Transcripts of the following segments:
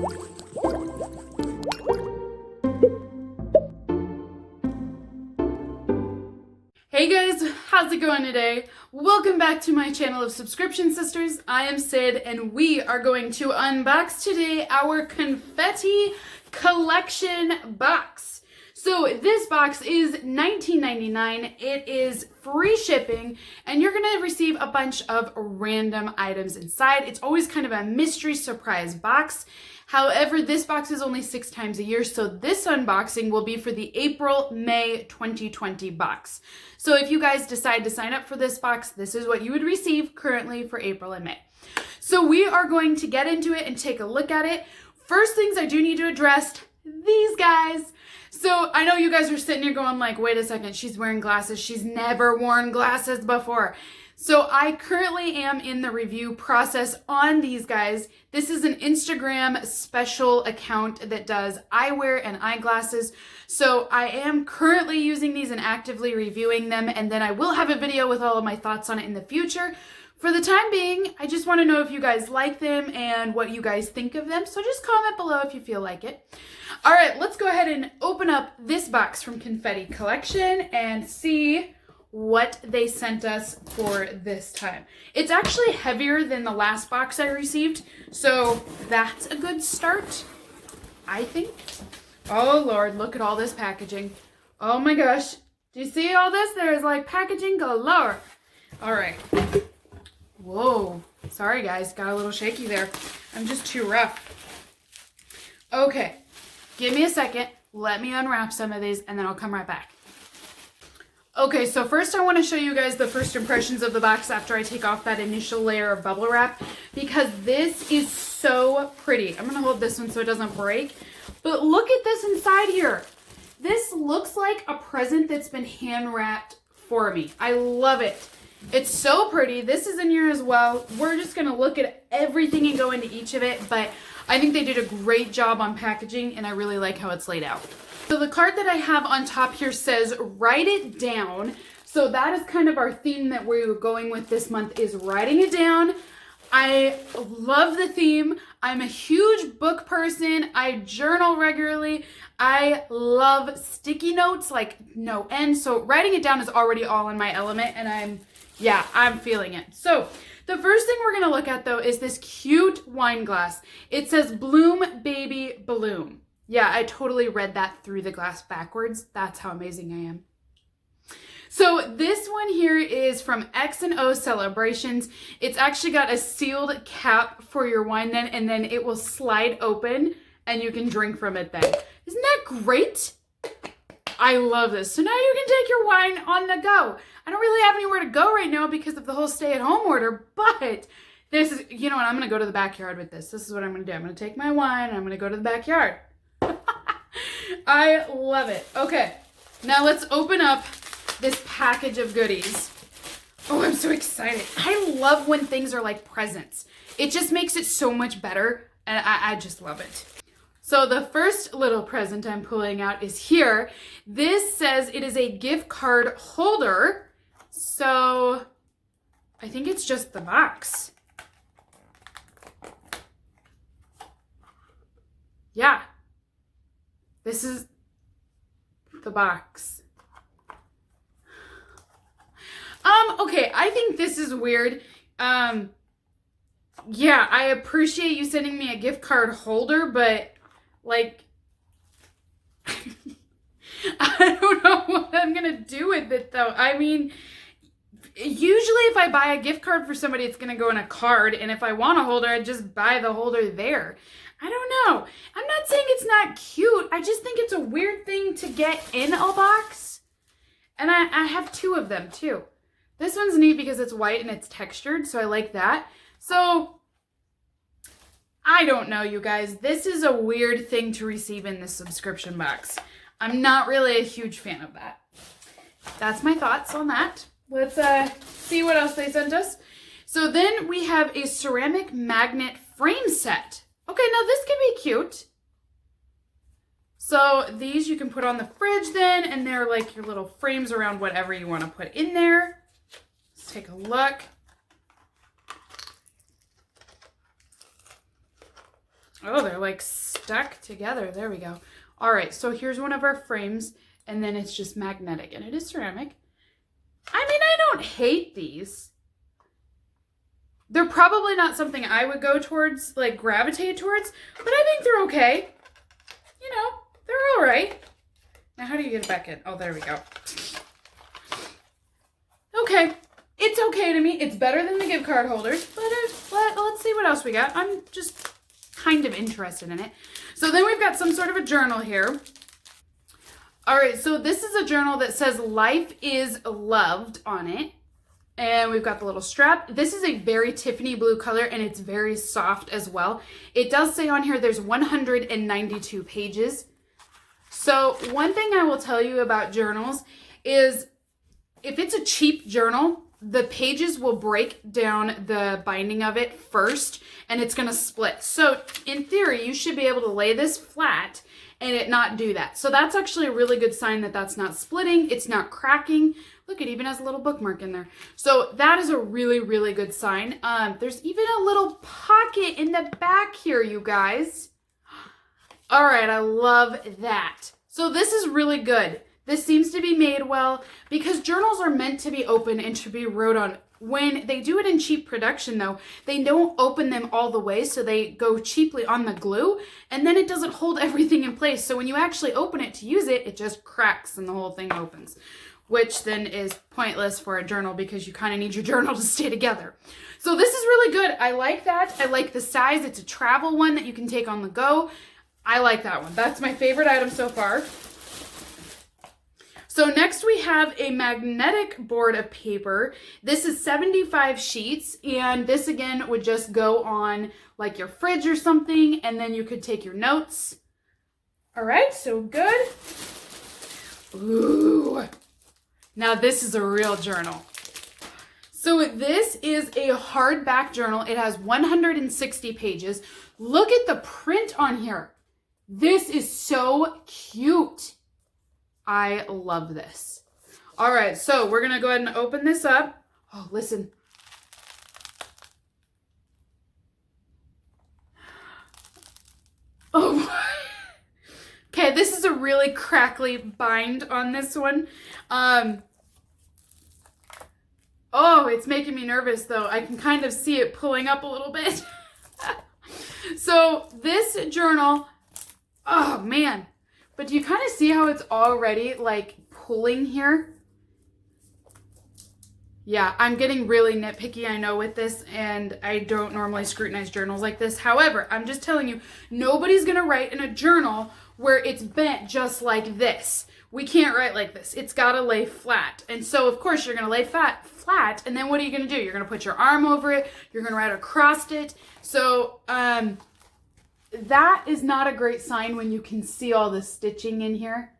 Hey guys, how's it going today? Welcome back to my channel of subscription sisters. I am Sid and we are going to unbox today our Confetti Collection box. So this box is $19.99. It is free shipping and you're going to receive a bunch of random items inside. It's always kind of a mystery surprise box. However, this box is only 6 times a year, so this unboxing will be for the April-May 2020 box. So if you guys decide to sign up for this box, this is what you would receive currently for April and May. So we are going to get into it and take a look at it. First things I do need to address, these guys. So I know you guys are sitting here going like, wait a second, she's wearing glasses. She's never worn glasses before. So I currently am in the review process on these guys. This is an Instagram special account that does eyewear and eyeglasses. So I am currently using these and actively reviewing them. And then I will have a video with all of my thoughts on it in the future. For the time being, I just want to know if you guys like them and what you guys think of them. So just comment below if you feel like it. All right, let's go ahead and open up this box from Confetti Collection and see what they sent us for this time. It's actually heavier than the last box I received, so that's a good start, I think. Oh Lord, look at all this packaging. Oh my gosh, do you see all this? There's like packaging galore. All right. Whoa, sorry guys, got a little shaky there. I'm just too rough. Okay, give me a second. Let me unwrap some of these and then I'll come right back. Okay, so first I want to show you guys the first impressions of the box after I take off that initial layer of bubble wrap because this is so pretty. I'm going to hold this one so it doesn't break, but look at this inside here. This looks like a present that's been hand wrapped for me. I love it. It's so pretty. This is in here as well. We're just going to look at everything and go into each of it, but I think they did a great job on packaging and I really like how it's laid out. So the card that I have on top here says, write it down. So that is kind of our theme that we're going with this month is writing it down. I love the theme. I'm a huge book person. I journal regularly. I love sticky notes like no end. So writing it down is already all in my element and I'm feeling it. So the first thing we're going to look at though is this cute wine glass. It says Bloom Baby Bloom. Yeah, I totally read that through the glass backwards. That's how amazing I am. So this one here is from X&O Celebrations. It's actually got a sealed cap for your wine then, and then it will slide open and you can drink from it then. Isn't that great? I love this. So now you can take your wine on the go. I don't really have anywhere to go right now because of the whole stay-at-home order, but this is, you know what, I'm going to go to the backyard with this. This is what I'm going to do. I'm going to take my wine and I'm going to go to the backyard. I love it. Okay, now let's open up this package of goodies. Oh, I'm so excited. I love when things are like presents. It just makes it so much better, and I just love it. So the first little present I'm pulling out is here. This says it is a gift card holder. So I think it's just the box. Yeah. This is the box. Okay, I think this is weird. Yeah, I appreciate you sending me a gift card holder, but like, I don't know what I'm gonna do with it though. I mean, usually if I buy a gift card for somebody, it's gonna go in a card, and if I want a holder, I just buy the holder there. I don't know. I'm not saying it's not cute. I just think it's a weird thing to get in a box. And I have 2 of them too. This one's neat because it's white and it's textured, so I like that. So, I don't know, you guys. This is a weird thing to receive in this subscription box. I'm not really a huge fan of that. That's my thoughts on that. Let's see what else they sent us. So then we have a ceramic magnet frame set. Okay, now this can be cute. So these you can put on the fridge then, and they're like your little frames around whatever you want to put in there. Let's take a look. Oh, they're like stuck together. There we go. All right, so here's one of our frames, and then it's just magnetic, and it is ceramic. I mean, I don't hate these. They're probably not something I would go towards, like gravitate towards, but I think they're okay. You know, they're all right. Now, how do you get it back in? Oh, there we go. Okay, it's okay to me. It's better than the gift card holders, but let's see what else we got. I'm just kind of interested in it. So then we've got some sort of a journal here. All right, so this is a journal that says "Life is Loved" on it. And we've got the little strap. This is a very Tiffany blue color, and it's very soft as well. It does say on here there's 192 pages. So one thing I will tell you about journals is if it's a cheap journal, the pages will break down the binding of it first, and it's going to split. So in theory, you should be able to lay this flat and it not do that. So that's actually a really good sign that that's not splitting. It's not cracking. Look, it even has a little bookmark in there. So that is a really, really good sign. There's even a little pocket in the back here, you guys. All right, I love that. So this is really good. This seems to be made well because journals are meant to be open and to be wrote on. When they do it in cheap production, though, they don't open them all the way, so they go cheaply on the glue, and then it doesn't hold everything in place. So when you actually open it to use it, it just cracks and the whole thing opens, which then is pointless for a journal because you kind of need your journal to stay together. So this is really good. I like that. I like the size. It's a travel one that you can take on the go. I like that one. That's my favorite item so far. So next we have a magnetic board of paper. This is 75 sheets, and this again would just go on like your fridge or something, and then you could take your notes. All right, so good. Ooh. Now this is a real journal. So this is a hardback journal. It has 160 pages. Look at the print on here. This is so cute. I love this. All right, so we're going to go ahead and open this up. Oh, listen. Oh, okay, this is a really crackly bind on this one. Oh, it's making me nervous, though. I can kind of see it pulling up a little bit. So this journal, oh, man. But do you kind of see how it's already like pulling here? Yeah, I'm getting really nitpicky, I know, with this, and I don't normally scrutinize journals like this. However, I'm just telling you, nobody's going to write in a journal where it's bent just like this. We can't write like this. It's got to lay flat. And so, of course, you're going to lay flat, and then what are you going to do? You're going to put your arm over it. You're going to write across it. So, that is not a great sign when you can see all the stitching in here.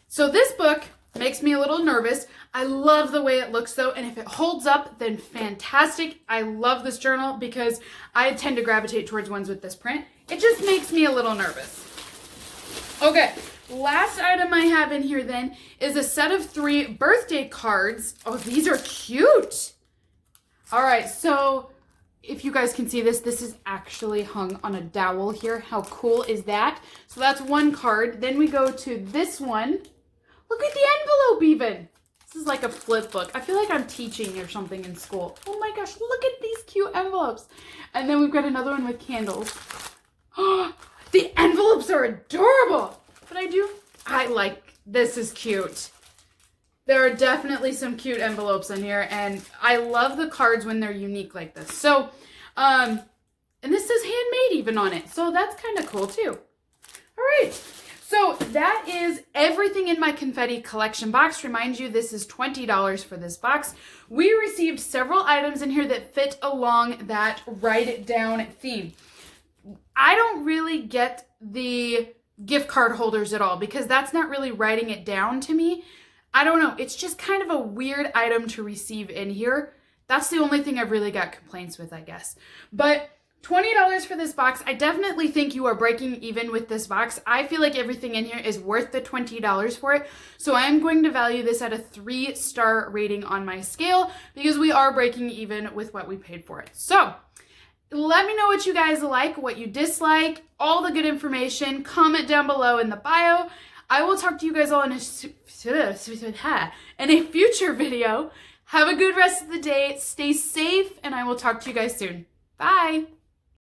So this book makes me a little nervous. I love the way it looks though, and if it holds up, then fantastic. I love this journal because I tend to gravitate towards ones with this print. It just makes me a little nervous. Okay, last item I have in here then is a set of 3 birthday cards. Oh, these are cute. All right, so if you guys can see this, this is actually hung on a dowel here. How cool is that? So that's one card. Then we go to this one. Look at the envelope even. This is like a flip book. I feel like I'm teaching or something in school. Oh my gosh, look at these cute envelopes. And then we've got another one with candles. Oh, the envelopes are adorable. But I like, this is cute. There are definitely some cute envelopes in here, and I love the cards when they're unique like this. So, and this says handmade even on it, so that's kind of cool too. All right, so that is everything in my Confetti Collection box. Remind you, this is $20 for this box. We received several items in here that fit along that write it down theme. I don't really get the gift card holders at all because that's not really writing it down to me. I don't know. It's just kind of a weird item to receive in here. That's the only thing I've really got complaints with, I guess. But $20 for this box. I definitely think you are breaking even with this box. I feel like everything in here is worth the $20 for it. So I am going to value this at a 3-star rating on my scale because we are breaking even with what we paid for it. So Let me know what you guys like, what you dislike, all the good information. Comment down below in the bio. I will talk to you guys all in a future video. Have a good rest of the day. Stay safe, and I will talk to you guys soon. Bye.